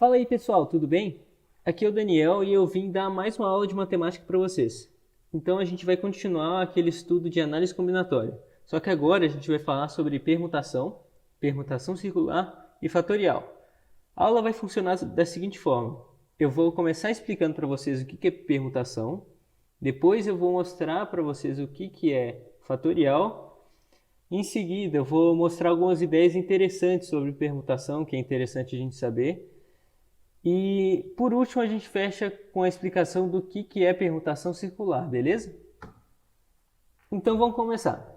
Fala aí pessoal, tudo bem? Aqui é o Daniel e eu vim dar mais uma aula de matemática para vocês. Então a gente vai continuar aquele estudo de análise combinatória. Só que agora a gente vai falar sobre permutação, permutação circular e fatorial. A aula vai funcionar da seguinte forma. Eu vou começar explicando para vocês o que é permutação, depois eu vou mostrar para vocês o que é fatorial. Em seguida eu vou mostrar algumas ideias interessantes sobre permutação, que é interessante a gente saber. E por último a gente fecha com a explicação do que é permutação circular, beleza? Então vamos começar.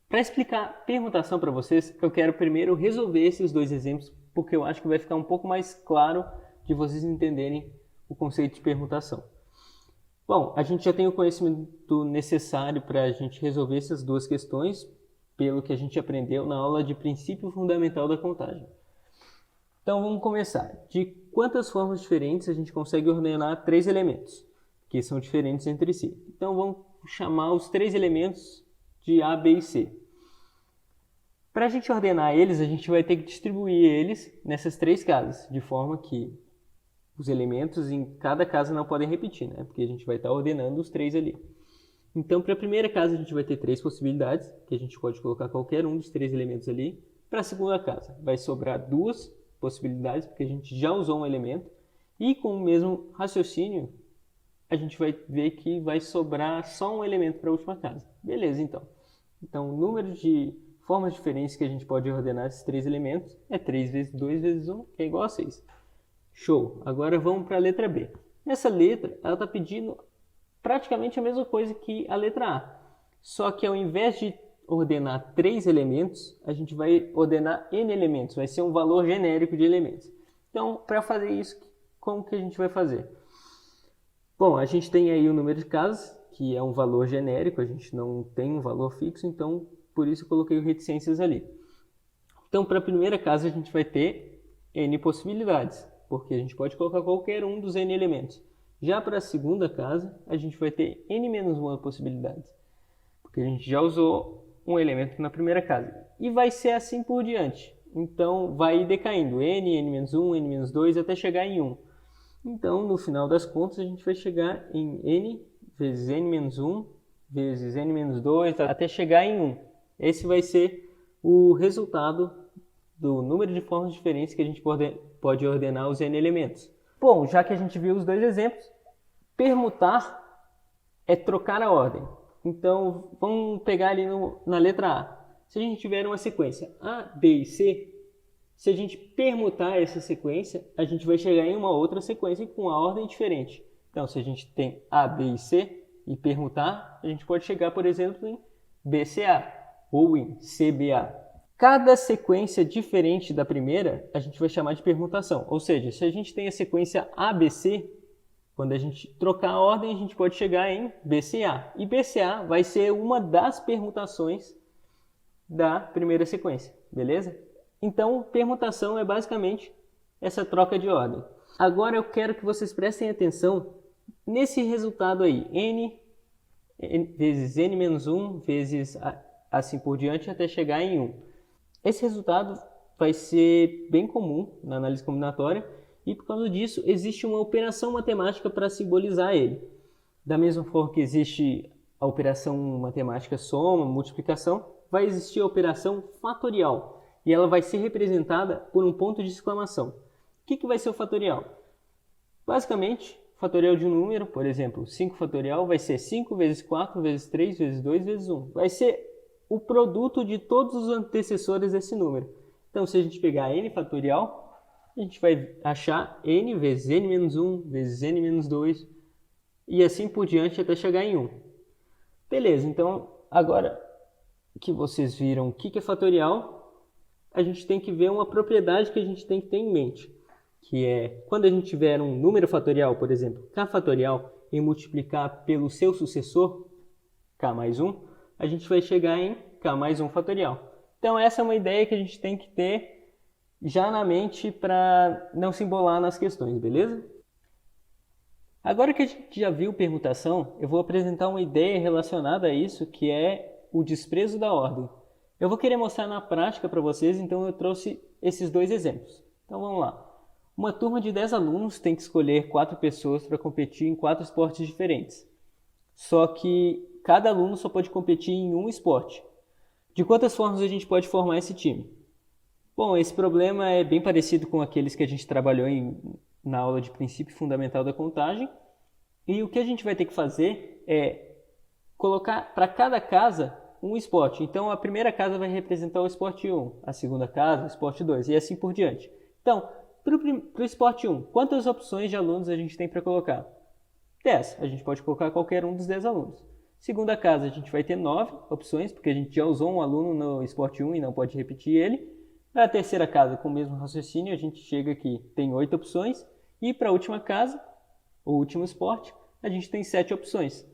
Para explicar permutação para vocês, eu quero primeiro resolver esses dois exemplos, porque eu acho que vai ficar um pouco mais claro de vocês entenderem o conceito de permutação. Bom, a gente já tem o conhecimento necessário para a gente resolver essas duas questões, pelo que a gente aprendeu na aula de princípio fundamental da contagem. Então vamos começar. De quantas formas diferentes a gente consegue ordenar três elementos, que são diferentes entre si? Então vamos chamar os três elementos de A, B e C. Para a gente ordenar eles, a gente vai ter que distribuir eles nessas três casas, de forma que os elementos em cada casa não podem repetir, né? Porque a gente vai estar ordenando os três ali. Então, para a primeira casa, a gente vai ter três possibilidades, que a gente pode colocar qualquer um dos três elementos ali. Para a segunda casa, vai sobrar duas possibilidades, porque a gente já usou um elemento. E com o mesmo raciocínio, a gente vai ver que vai sobrar só um elemento para a última casa. Beleza, então. Então, o número de formas diferentes que a gente pode ordenar esses três elementos é 3 vezes 2 vezes 1, que é igual a 6. Show! Agora vamos para a letra B. Nessa letra, ela está pedindo praticamente a mesma coisa que a letra A. Só que ao invés de ordenar 3 elementos, a gente vai ordenar N elementos. Vai ser um valor genérico de elementos. Então, para fazer isso, como que a gente vai fazer? Bom, a gente tem aí o número de casas, que é um valor genérico. A gente não tem um valor fixo, então por isso eu coloquei o reticências ali. Então, para a primeira casa, a gente vai ter N possibilidades, porque a gente pode colocar qualquer um dos N elementos. Já para a segunda casa, a gente vai ter N-1 possibilidades, porque a gente já usou um elemento na primeira casa. E vai ser assim por diante. Então, vai decaindo N, N-1, N-2, até chegar em 1. Então, no final das contas, a gente vai chegar em N vezes N-1 vezes N-2, até chegar em 1. Esse vai ser o resultado do número de formas diferentes que a gente pode ordenar os N elementos. Bom, já que a gente viu os dois exemplos, permutar é trocar a ordem. Então, vamos pegar ali na letra A. Se a gente tiver uma sequência A, B e C, se a gente permutar essa sequência, a gente vai chegar em uma outra sequência com a ordem diferente. Então, se a gente tem A, B e C e permutar, a gente pode chegar, por exemplo, em BCA ou em CBA. Cada sequência diferente da primeira, a gente vai chamar de permutação. Ou seja, se a gente tem a sequência ABC, quando a gente trocar a ordem, a gente pode chegar em BCA. E BCA vai ser uma das permutações da primeira sequência, beleza? Então, permutação é basicamente essa troca de ordem. Agora eu quero que vocês prestem atenção nesse resultado aí. N vezes N-1 vezes assim por diante até chegar em 1. Esse resultado vai ser bem comum na análise combinatória e por causa disso existe uma operação matemática para simbolizar ele. Da mesma forma que existe a operação matemática soma, multiplicação, vai existir a operação fatorial e ela vai ser representada por um ponto de exclamação. O que vai ser o fatorial? Basicamente, o fatorial de um número, por exemplo, 5 fatorial vai ser 5 vezes 4 vezes 3 vezes 2 vezes 1. Vai ser o produto de todos os antecessores desse número. Então, se a gente pegar n fatorial, a gente vai achar n vezes n-1 vezes n-2 e assim por diante até chegar em 1. Beleza, então agora que vocês viram o que é fatorial, a gente tem que ver uma propriedade que a gente tem que ter em mente, que é quando a gente tiver um número fatorial, por exemplo, k fatorial, e multiplicar pelo seu sucessor, k mais 1, a gente vai chegar em k mais 1 fatorial. Então essa é uma ideia que a gente tem que ter já na mente para não se embolar nas questões, beleza? Agora que a gente já viu permutação, eu vou apresentar uma ideia relacionada a isso, que é o desprezo da ordem. Eu vou querer mostrar na prática para vocês, então eu trouxe esses dois exemplos. Então vamos lá. Uma turma de 10 alunos tem que escolher 4 pessoas para competir em 4 esportes diferentes. Só que cada aluno só pode competir em um esporte. De quantas formas a gente pode formar esse time? Bom, esse problema é bem parecido com aqueles que a gente trabalhou na aula de princípio fundamental da contagem. E o que a gente vai ter que fazer é colocar para cada casa um esporte. Então, a primeira casa vai representar o esporte 1, a segunda casa o esporte 2 e assim por diante. Então, para o esporte 1, quantas opções de alunos a gente tem para colocar? 10. A gente pode colocar qualquer um dos 10 alunos. Segunda casa, a gente vai ter 9 opções, porque a gente já usou um aluno no esporte 1 e não pode repetir ele. Para a terceira casa, com o mesmo raciocínio, a gente chega aqui, tem 8 opções. E para a última casa, o último esporte, a gente tem 7 opções,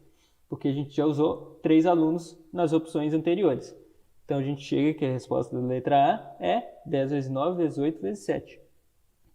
porque a gente já usou 3 alunos nas opções anteriores. Então a gente chega que a resposta da letra A é 10 vezes 9 vezes 8 vezes 7.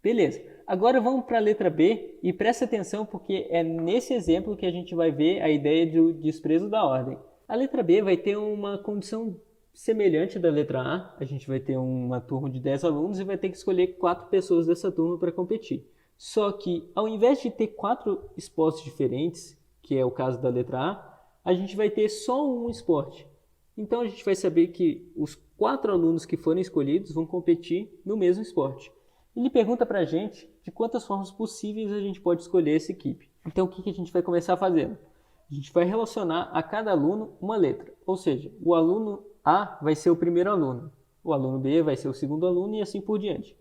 Beleza, agora vamos para a letra B e presta atenção porque é nesse exemplo que a gente vai ver a ideia do desprezo da ordem. A letra B vai ter uma condição semelhante da letra A gente vai ter uma turma de 10 alunos e vai ter que escolher 4 pessoas dessa turma para competir. Só que ao invés de ter 4 esportes diferentes, que é o caso da letra A gente vai ter só um esporte. Então a gente vai saber que os 4 alunos que forem escolhidos vão competir no mesmo esporte. Ele pergunta para a gente de quantas formas possíveis a gente pode escolher essa equipe. Então o que a gente vai começar fazendo? A gente vai relacionar a cada aluno uma letra. Ou seja, o aluno A vai ser o primeiro aluno, o aluno B vai ser o segundo aluno e assim por diante.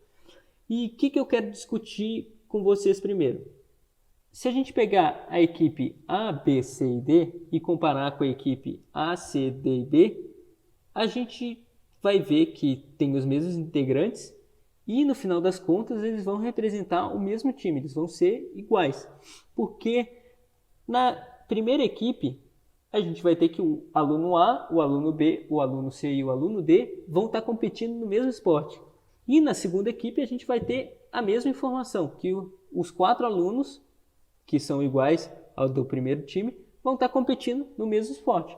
E o que eu quero discutir com vocês primeiro? Se a gente pegar a equipe A, B, C e D e comparar com a equipe A, C, D e B, a gente vai ver que tem os mesmos integrantes e no final das contas eles vão representar o mesmo time, eles vão ser iguais. Porque na primeira equipe a gente vai ter que o aluno A, o aluno B, o aluno C e o aluno D vão estar competindo no mesmo esporte. E na segunda equipe a gente vai ter a mesma informação, que os 4 alunos, que são iguais ao do primeiro time, vão estar competindo no mesmo esporte.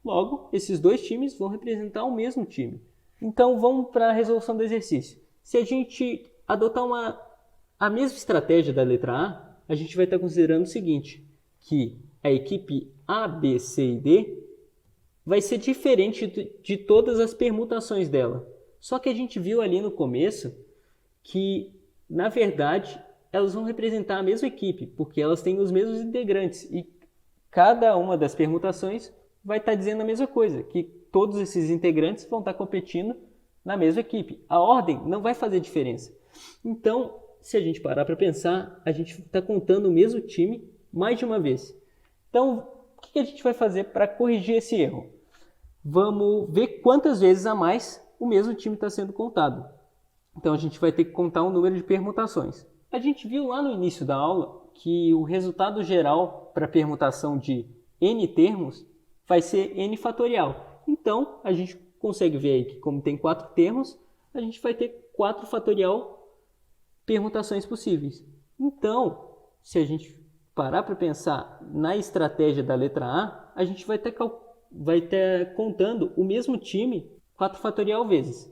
Logo, esses 2 times vão representar o mesmo time. Então vamos para a resolução do exercício. Se a gente adotar a mesma estratégia da letra A gente vai estar considerando o seguinte, que a equipe A, B, C e D vai ser diferente de todas as permutações dela. Só que a gente viu ali no começo que, na verdade, elas vão representar a mesma equipe, porque elas têm os mesmos integrantes e cada uma das permutações vai estar dizendo a mesma coisa, que todos esses integrantes vão estar competindo na mesma equipe. A ordem não vai fazer diferença. Então, se a gente parar para pensar, a gente está contando o mesmo time mais de uma vez. Então, o que a gente vai fazer para corrigir esse erro? Vamos ver quantas vezes a mais o mesmo time está sendo contado. Então, a gente vai ter que contar um número de permutações. A gente viu lá no início da aula que o resultado geral para a permutação de n termos vai ser n fatorial. Então, a gente consegue ver aí que como tem 4 termos, a gente vai ter 4 fatorial permutações possíveis. Então, se a gente parar para pensar na estratégia da letra A gente vai estar contando o mesmo time 4 fatorial vezes.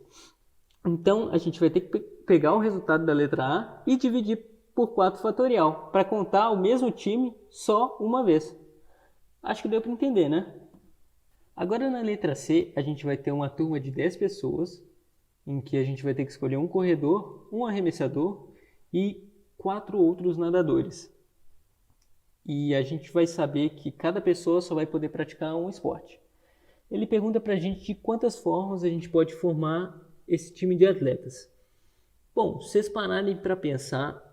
Então, a gente vai ter que pegar o resultado da letra A e dividir por 4 fatorial, para contar o mesmo time só uma vez. Acho que deu para entender, né? Agora na letra C, a gente vai ter uma turma de 10 pessoas, em que a gente vai ter que escolher um corredor, um arremessador e 4 outros nadadores. E a gente vai saber que cada pessoa só vai poder praticar um esporte. Ele pergunta para a gente de quantas formas a gente pode formar esse time de atletas. Bom, se vocês pararem para pensar,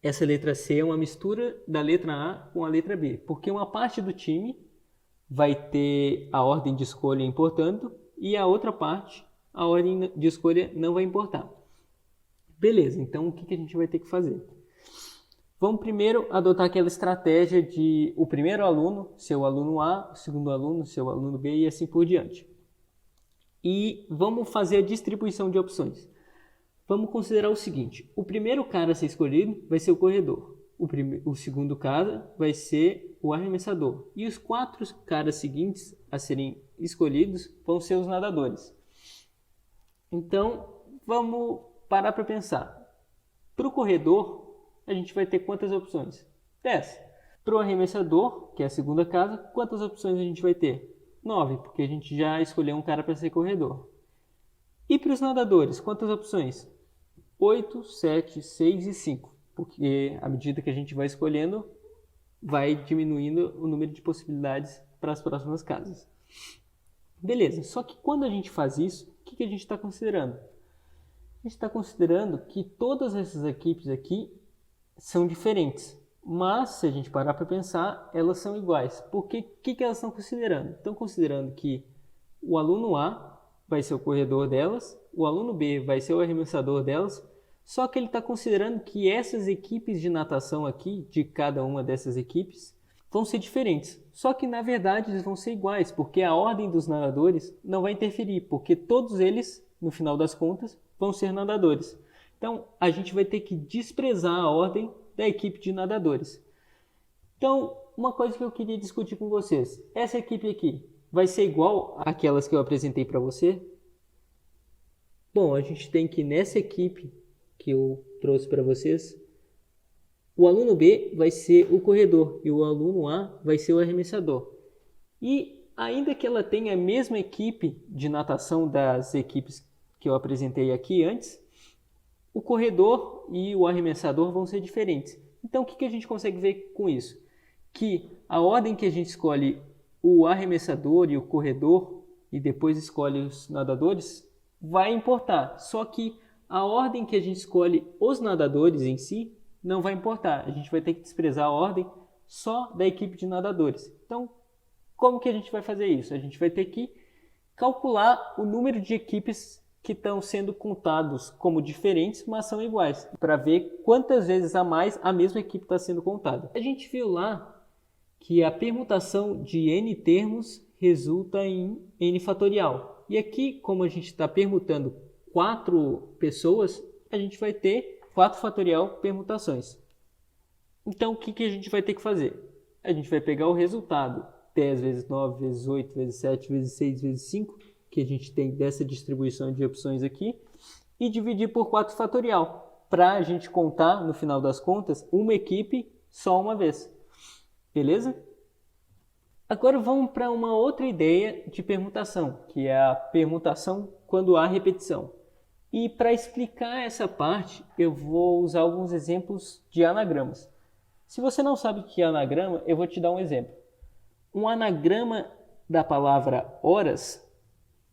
essa letra C é uma mistura da letra A com a letra B, porque uma parte do time vai ter a ordem de escolha importando e a outra parte, a ordem de escolha não vai importar. Beleza, então o que a gente vai ter que fazer? Vamos primeiro adotar aquela estratégia de o primeiro aluno ser o aluno A, o segundo aluno ser o aluno B e assim por diante. E vamos fazer a distribuição de opções. Vamos considerar o seguinte, o primeiro cara a ser escolhido vai ser o corredor, o segundo cara vai ser o arremessador e os 4 caras seguintes a serem escolhidos vão ser os nadadores. Então, vamos parar para pensar. Para o corredor, a gente vai ter quantas opções? 10. Para o arremessador, que é a segunda casa, quantas opções a gente vai ter? 9, porque a gente já escolheu um cara para ser corredor. E para os nadadores, quantas opções? 8, 7, 6 e 5, porque à medida que a gente vai escolhendo, vai diminuindo o número de possibilidades para as próximas casas. Beleza, só que quando a gente faz isso, o que a gente está considerando? A gente está considerando que todas essas equipes aqui são diferentes, mas se a gente parar para pensar, elas são iguais. Porque o que elas estão considerando? Estão considerando que o aluno A vai ser o corredor delas, o aluno B vai ser o arremessador delas, só que ele está considerando que essas equipes de natação aqui, de cada uma dessas equipes, vão ser diferentes. Só que na verdade eles vão ser iguais, porque a ordem dos nadadores não vai interferir, porque todos eles, no final das contas, vão ser nadadores. Então a gente vai ter que desprezar a ordem da equipe de nadadores. Então, uma coisa que eu queria discutir com vocês, essa equipe aqui vai ser igual àquelas que eu apresentei para você? Bom, a gente tem que nessa equipe que eu trouxe para vocês, o aluno B vai ser o corredor e o aluno A vai ser o arremessador. E ainda que ela tenha a mesma equipe de natação das equipes que eu apresentei aqui antes, o corredor e o arremessador vão ser diferentes. Então, o que a gente consegue ver com isso? Que a ordem que a gente escolhe o arremessador e o corredor e depois escolhe os nadadores vai importar. Só que a ordem que a gente escolhe os nadadores em si não vai importar. A gente vai ter que desprezar a ordem só da equipe de nadadores. Então, como que a gente vai fazer isso? A gente vai ter que calcular o número de equipes que estão sendo contados como diferentes, mas são iguais, para ver quantas vezes a mais a mesma equipe está sendo contada. A gente viu lá que a permutação de n termos resulta em n fatorial. E aqui, como a gente está permutando 4 pessoas, a gente vai ter 4 fatorial permutações. Então, o que a gente vai ter que fazer? A gente vai pegar o resultado 10 vezes 9 vezes 8 vezes 7 vezes 6 vezes 5, que a gente tem dessa distribuição de opções aqui, e dividir por 4 fatorial, para a gente contar, no final das contas, uma equipe só uma vez. Beleza? Agora vamos para uma outra ideia de permutação, que é a permutação quando há repetição. E para explicar essa parte, eu vou usar alguns exemplos de anagramas. Se você não sabe o que é anagrama, eu vou te dar um exemplo. Um anagrama da palavra horas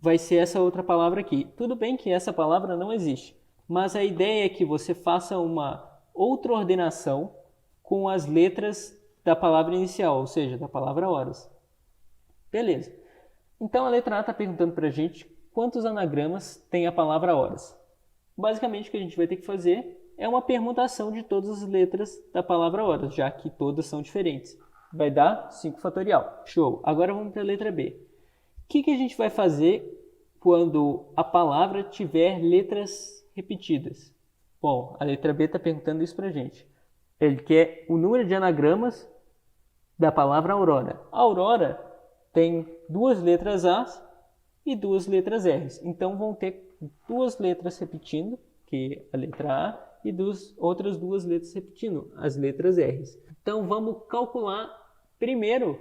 vai ser essa outra palavra aqui. Tudo bem que essa palavra não existe, mas a ideia é que você faça uma outra ordenação com as letras da palavra inicial, ou seja, da palavra horas. Beleza. Então a letra A está perguntando para a gente quantos anagramas tem a palavra horas. Basicamente o que a gente vai ter que fazer é uma permutação de todas as letras da palavra horas, já que todas são diferentes. Vai dar 5 fatorial. Show! Agora vamos para a letra B. O que a gente vai fazer quando a palavra tiver letras repetidas? Bom, a letra B está perguntando isso para a gente. Ele quer o número de anagramas da palavra aurora. A aurora tem 2 letras A e 2 letras R. Então vão ter 2 letras repetindo, que é a letra A, e outras 2 letras repetindo, as letras R. Então vamos calcular primeiro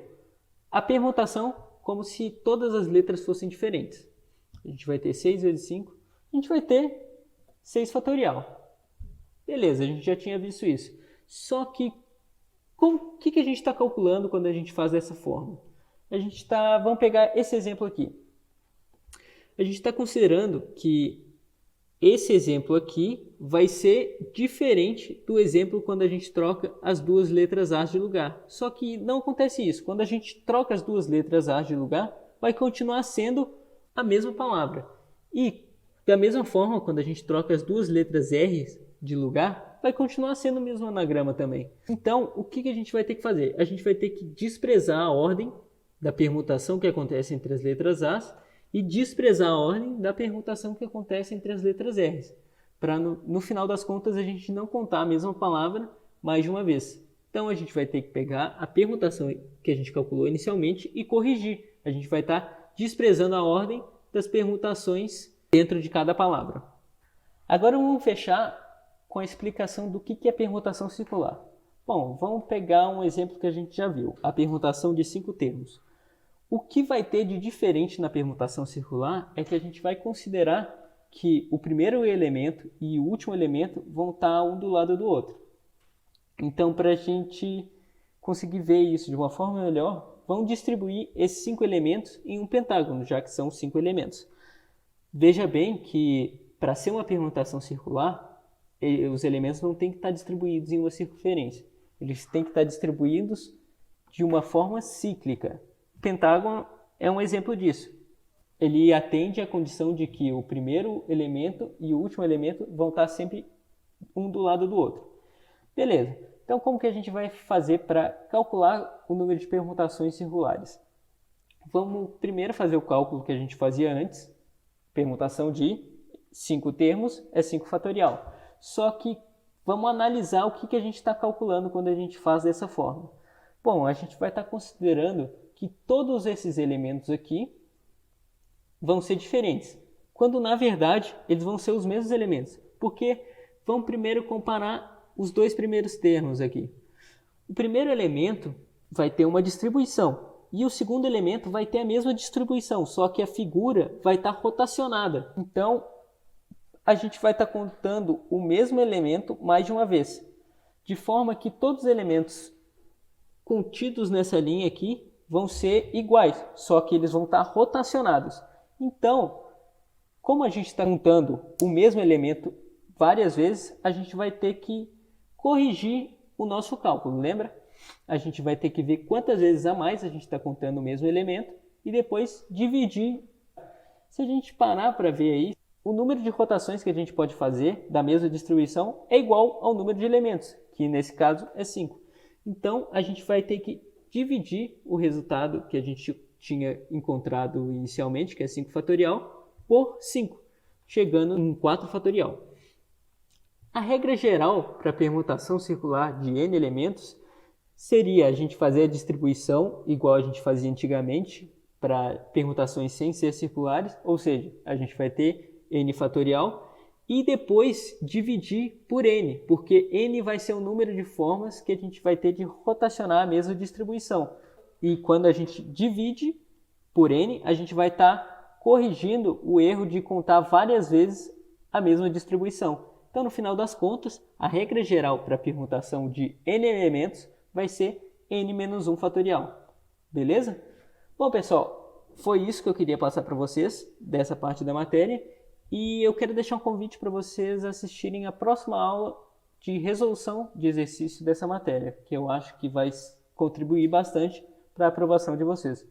a permutação como se todas as letras fossem diferentes. A gente vai ter 6 vezes 5, a gente vai ter 6 fatorial. Beleza, a gente já tinha visto isso. Só que, o que a gente está calculando quando a gente faz dessa forma? Vamos pegar esse exemplo aqui. A gente está considerando que esse exemplo aqui vai ser diferente do exemplo quando a gente troca as 2 letras A de lugar. Só que não acontece isso. Quando a gente troca as 2 letras A de lugar, vai continuar sendo a mesma palavra. E da mesma forma, quando a gente troca as 2 letras R de lugar, vai continuar sendo o mesmo anagrama também. Então, o que a gente vai ter que fazer? A gente vai ter que desprezar a ordem da permutação que acontece entre as letras A e desprezar a ordem da permutação que acontece entre as letras R, para no final das contas a gente não contar a mesma palavra mais de uma vez. Então a gente vai ter que pegar a permutação que a gente calculou inicialmente e corrigir. A gente vai estar desprezando a ordem das permutações dentro de cada palavra. Agora vamos fechar com com a explicação do que é permutação circular. Bom, vamos pegar um exemplo que a gente já viu, a permutação de 5 termos. O que vai ter de diferente na permutação circular é que a gente vai considerar que o primeiro elemento e o último elemento vão estar um do lado do outro. Então, para a gente conseguir ver isso de uma forma melhor, vamos distribuir esses 5 elementos em um pentágono, já que são 5 elementos. Veja bem que, para ser uma permutação circular, os elementos não têm que estar distribuídos em uma circunferência. Eles têm que estar distribuídos de uma forma cíclica. O pentágono é um exemplo disso. Ele atende à condição de que o primeiro elemento e o último elemento vão estar sempre um do lado do outro. Beleza. Então, como que a gente vai fazer para calcular o número de permutações circulares? Vamos primeiro fazer o cálculo que a gente fazia antes. Permutação de 5 termos é 5 fatorial. Só que vamos analisar o que a gente está calculando quando a gente faz dessa forma. Bom, a gente vai estar considerando que todos esses elementos aqui vão ser diferentes, quando na verdade eles vão ser os mesmos elementos. Porque vamos primeiro comparar os dois primeiros termos aqui. O primeiro elemento vai ter uma distribuição e o segundo elemento vai ter a mesma distribuição, só que a figura vai estar rotacionada. Então, a gente vai estar contando o mesmo elemento mais de uma vez, de forma que todos os elementos contidos nessa linha aqui vão ser iguais, só que eles vão estar rotacionados. Então, como a gente está contando o mesmo elemento várias vezes, a gente vai ter que corrigir o nosso cálculo, lembra? A gente vai ter que ver quantas vezes a mais a gente está contando o mesmo elemento e depois dividir. Se a gente parar para ver aí, o número de rotações que a gente pode fazer da mesma distribuição é igual ao número de elementos, que nesse caso é 5. Então, a gente vai ter que dividir o resultado que a gente tinha encontrado inicialmente, que é 5 fatorial, por 5, chegando em 4 fatorial. A regra geral para a permutação circular de n elementos seria a gente fazer a distribuição igual a gente fazia antigamente para permutações sem ser circulares, ou seja, a gente vai ter n fatorial e depois dividir por n, porque n vai ser o número de formas que a gente vai ter de rotacionar a mesma distribuição. E quando a gente divide por n, a gente vai estar corrigindo o erro de contar várias vezes a mesma distribuição. Então, no final das contas, a regra geral para a permutação de n elementos vai ser n menos 1 fatorial. Beleza? Bom, pessoal, foi isso que eu queria passar para vocês dessa parte da matéria. E eu quero deixar um convite para vocês assistirem a próxima aula de resolução de exercício dessa matéria, que eu acho que vai contribuir bastante para a aprovação de vocês.